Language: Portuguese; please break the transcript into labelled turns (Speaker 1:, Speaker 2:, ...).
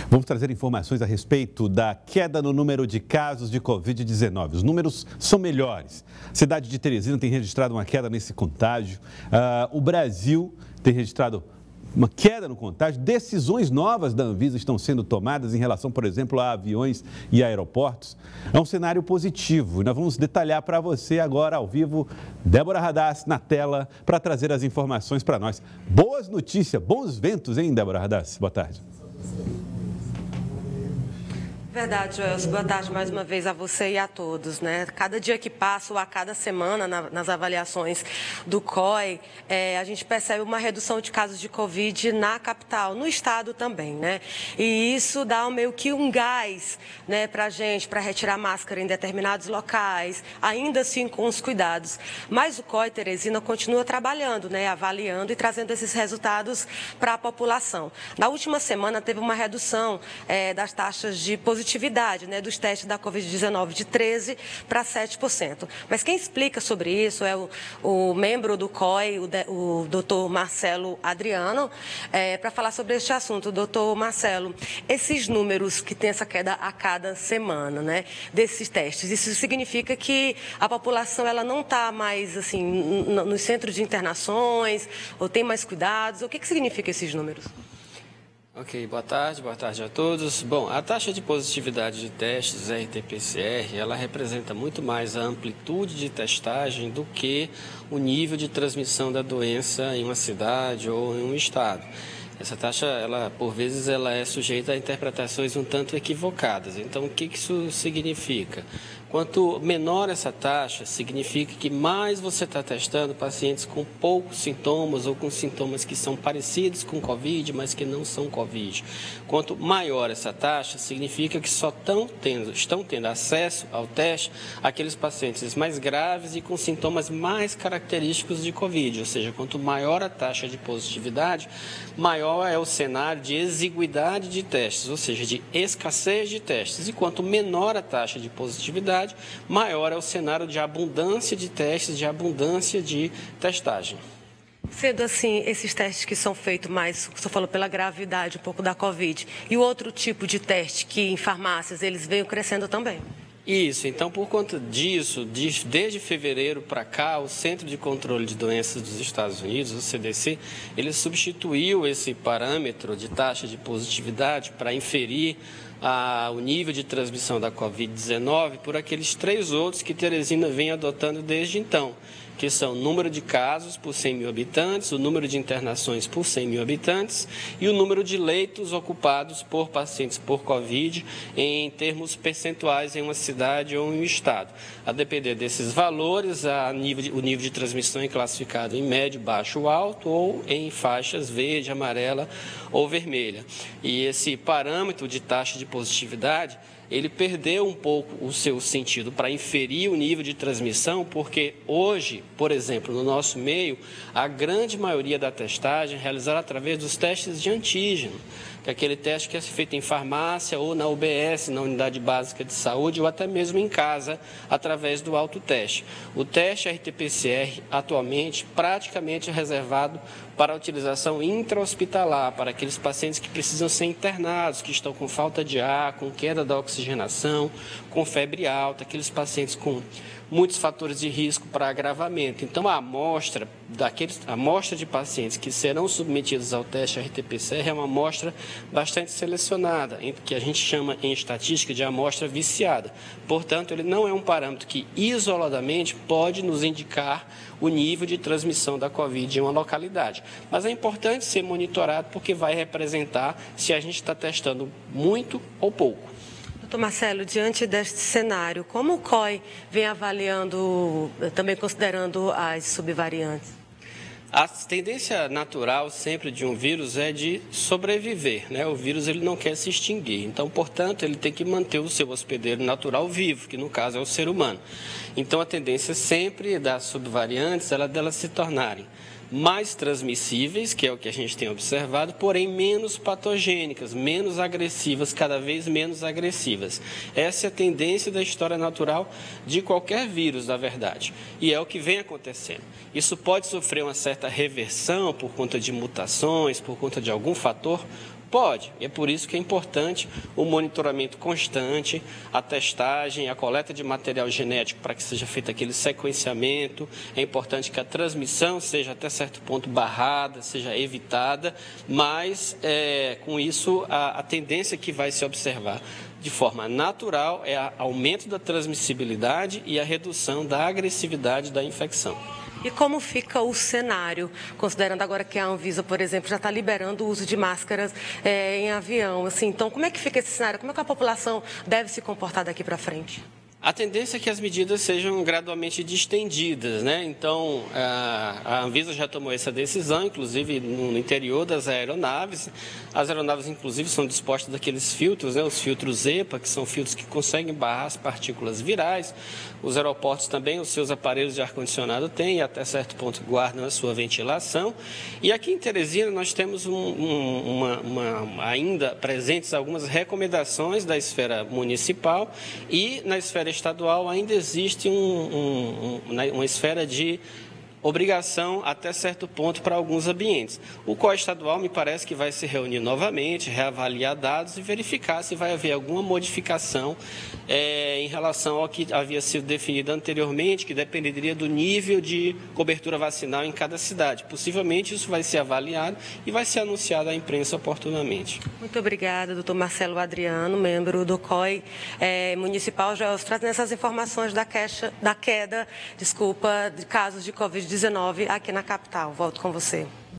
Speaker 1: Vamos trazer informações a respeito da queda no número de casos de Covid-19. Os números são melhores. A cidade de Teresina tem registrado uma queda nesse contágio. O Brasil tem registrado uma queda no contágio. Decisões novas da Anvisa estão sendo tomadas em relação, por exemplo, a aviões e aeroportos. É um cenário positivo. Nós vamos detalhar para você agora, ao vivo, Débora Radassi na tela, para trazer as informações para nós. Boas notícias, bons ventos, hein, Débora Radassi? Boa tarde.
Speaker 2: Verdade, Joelson. Boa tarde mais uma vez a você e a todos, né? Cada dia que passa, ou a cada semana, nas avaliações do COI, a gente percebe uma redução de casos de Covid na capital, no estado também, né? E isso dá meio que um gás, né, para a gente, para retirar máscara em determinados locais, ainda assim com os cuidados. Mas o COI Teresina continua trabalhando, né, avaliando e trazendo esses resultados para a população. Na última semana teve uma redução das taxas de positividade, né, dos testes da Covid-19 de 13% para 7%. Mas quem explica sobre isso é o membro do COI, o doutor Marcelo Adriano, para falar sobre este assunto. Doutor Marcelo, esses números que tem essa queda a cada semana, né, desses testes, isso significa que a população ela não está mais assim nos centros de internações ou tem mais cuidados? O que significa esses números?
Speaker 3: Ok, boa tarde a todos. Bom, a taxa de positividade de testes RT-PCR, ela representa muito mais a amplitude de testagem do que o nível de transmissão da doença em uma cidade ou em um estado. Essa taxa, por vezes, ela é sujeita a interpretações um tanto equivocadas. Então, o que isso significa? Quanto menor essa taxa, significa que mais você está testando pacientes com poucos sintomas ou com sintomas que são parecidos com Covid, mas que não são Covid. Quanto maior essa taxa, significa que só estão tendo acesso ao teste aqueles pacientes mais graves e com sintomas mais característicos de Covid. Ou seja, quanto maior a taxa de positividade, maior é o cenário de exiguidade de testes, ou seja, de escassez de testes. E quanto menor a taxa de positividade, maior é o cenário de abundância de testes, de abundância de testagem.
Speaker 2: Sendo assim, esses testes que são feitos mais, você falou pela gravidade um pouco da Covid, e o outro tipo de teste que em farmácias eles veem crescendo também?
Speaker 3: Isso, então por conta disso, desde fevereiro para cá, o Centro de Controle de Doenças dos Estados Unidos, o CDC, ele substituiu esse parâmetro de taxa de positividade para inferir o nível de transmissão da Covid-19 por aqueles 3 outros que Teresina vem adotando desde então, que são o número de casos por 100 mil habitantes, o número de internações por 100 mil habitantes e o número de leitos ocupados por pacientes por Covid em termos percentuais em uma cidade ou em um estado. A depender desses valores, o nível de transmissão é classificado em médio, baixo, alto ou em faixas verde, amarela ou vermelha. E esse parâmetro de taxa de positividade, ele perdeu um pouco o seu sentido para inferir o nível de transmissão, porque hoje, por exemplo, no nosso meio, a grande maioria da testagem é realizada através dos testes de antígeno, que é aquele teste que é feito em farmácia ou na UBS, na Unidade Básica de Saúde, ou até mesmo em casa, através do autoteste. O teste RT-PCR, atualmente, praticamente é reservado para a utilização intra-hospitalar, para aqueles pacientes que precisam ser internados, que estão com falta de ar, com queda da oxigenação, com febre alta, aqueles pacientes com muitos fatores de risco para agravamento. Então, a amostra de pacientes que serão submetidos ao teste RT-PCR é uma amostra bastante selecionada, que a gente chama em estatística de amostra viciada. Portanto, ele não é um parâmetro que isoladamente pode nos indicar o nível de transmissão da Covid em uma localidade. Mas é importante ser monitorado porque vai representar se a gente está testando muito ou pouco.
Speaker 2: Doutor Marcelo, diante deste cenário, como o COI vem avaliando, também considerando as subvariantes?
Speaker 3: A tendência natural sempre de um vírus é de sobreviver, né? O vírus ele não quer se extinguir, então, portanto, ele tem que manter o seu hospedeiro natural vivo, que no caso é o ser humano. Então, a tendência sempre das subvariantes é delas se tornarem mais transmissíveis, que é o que a gente tem observado, porém menos patogênicas, menos agressivas, cada vez menos agressivas. Essa é a tendência da história natural de qualquer vírus, na verdade, e é o que vem acontecendo. Isso pode sofrer uma certa reversão por conta de mutações, por conta de algum fator? Pode, e é por isso que é importante o monitoramento constante, a testagem, a coleta de material genético para que seja feito aquele sequenciamento. É importante que a transmissão seja até certo ponto barrada, seja evitada, mas com isso a tendência que vai se observar de forma natural é o aumento da transmissibilidade e a redução da agressividade da infecção.
Speaker 2: E como fica o cenário, considerando agora que a Anvisa, por exemplo, já está liberando o uso de máscaras em avião? Assim, então, como é que fica esse cenário? Como é que a população deve se comportar daqui para frente?
Speaker 3: A tendência é que as medidas sejam gradualmente distendidas, né? Então, a Anvisa já tomou essa decisão, inclusive no interior das aeronaves. As aeronaves, inclusive, são dispostas daqueles filtros, né? Os filtros EPA, que são filtros que conseguem barrar as partículas virais. Os aeroportos também, os seus aparelhos de ar-condicionado têm, e até certo ponto guardam a sua ventilação. E aqui em Teresina nós temos ainda presentes algumas recomendações da esfera municipal e na esfera estadual ainda existe uma esfera de obrigação até certo ponto para alguns ambientes. O COI estadual me parece que vai se reunir novamente, reavaliar dados e verificar se vai haver alguma modificação em relação ao que havia sido definido anteriormente, que dependeria do nível de cobertura vacinal em cada cidade. Possivelmente isso vai ser avaliado e vai ser anunciado à imprensa oportunamente.
Speaker 2: Muito obrigada, doutor Marcelo Adriano, membro do COI municipal, já trazendo essas informações da queda de casos de Covid-19 aqui na capital. Volto com você.